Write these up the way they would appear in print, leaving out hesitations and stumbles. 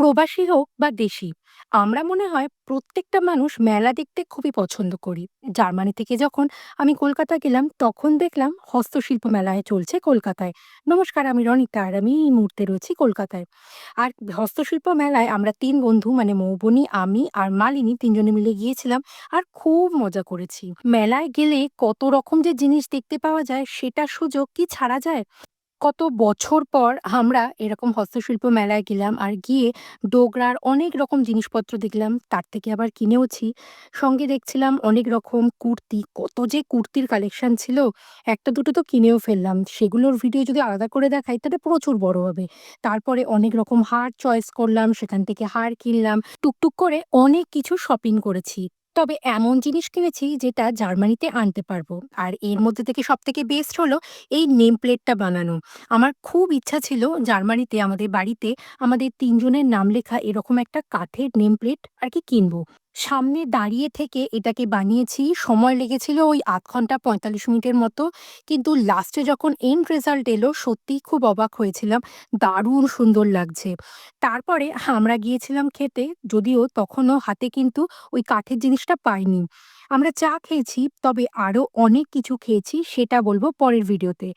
প্রবাসী হোক বা দেশি, আমরা মনে হয় প্রত্যেকটা মানুষ মেলা দেখতে খুবই পছন্দ করি। জার্মানি থেকে যখন আমি কলকাতা গেলাম, তখন দেখলাম হস্তশিল্প মেলায় চলছে কলকাতায়। নমস্কার, আমি রনিতা, আর আমি এই মুহূর্তে রয়েছি কলকাতায়। আর হস্তশিল্প মেলায় আমরা ৩ বন্ধু মানে মৌবনি, আমি আর মালিনী ৩ জনে মিলে গিয়েছিলাম আর খুব মজা করেছি। মেলায় গেলে কত রকম যে জিনিস দেখতে পাওয়া যায় সেটার সুযোগ কি ছাড়া যায়? কত বছর পর আমরা এরকম হস্তশিল্প মেলায় গেলাম আর গিয়ে ডোগরার অনেক রকম জিনিসপত্র দেখলাম, তার থেকে আবার কিনেওছি। সঙ্গে দেখছিলাম অনেক রকম কুর্তি, কত যে কুর্তির কালেকশন ছিল, একটা দুটো তো কিনেও ফেললাম। সেগুলোর ভিডিও যদি আলাদা করে দেখাই তাহলে প্রচুর বড় হবে। তারপরে অনেক রকম হার চয়েস করলাম, সেখান থেকে হার কিনলাম, টুকটুক করে অনেক কিছু শপিং করেছি। তবে এমন জিনিস কিনেছি যেটা জার্মানিতে আনতে পারবো। আর এর মধ্যে থেকে সবথেকে বেস্ট হলো এই নেম প্লেটটা বানানো। আমার খুব ইচ্ছা ছিল জার্মানিতে আমাদের বাড়িতে আমাদের ৩ জনের নাম লেখা এরকম একটা কাঠের নেম প্লেট আরকি কিনবো। সামনে দাঁড়িয়ে থেকে এটাকে বানিয়েছি। সময় লেগেছিল ওই ০.৫ ঘন্টা ৪৫ মিনিটের মতো। কিন্তু লাস্টে যখন এন্ড রেজাল্ট এলো সত্যিই খুব অবাক হয়েছিলাম। দারুণ সুন্দর লাগছে। তারপরে আমরা গিয়েছিলাম খেতে, যদিও তখনও হাতে কিন্তু ওই কাঠের জিনিসটা পাইনি। আমরা চা খেয়েছি, তবে আরো অনেক কিছু খেয়েছি, সেটা বলব পরের ভিডিওতে।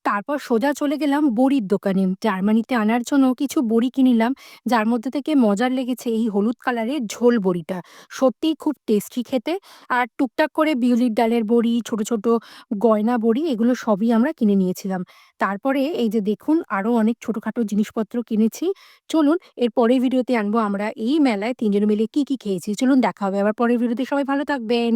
তারপর সোজা চলে গেলাম বড়ির দোকানে। জার্মানিতে আনার জন্য কিছু বড়ি কিনিলাম, যার মধ্যে থেকে মজার লেগেছে এই হলুদ কালারের ঝোল বড়িটা। সত্যিই খুব টেস্টি খেতে। আর টুকটাক করে বিউলির ডালের বড়ি, ছোট, ছোট গয়না বড়ি, এগুলো সবই আমরা কিনে নিয়েছিলাম। তারপরে এই যে দেখুন আরো অনেক ছোটখাটো জিনিসপত্র কিনেছি। চলুন এর পরের ভিডিওতে আনবো আমরা এই মেলায় ৩ জন মিলে কি, কি খেয়েছি। চলুন দেখা হবে আবার পরের ভিডিওতে। সবাই ভালো থাকবেন।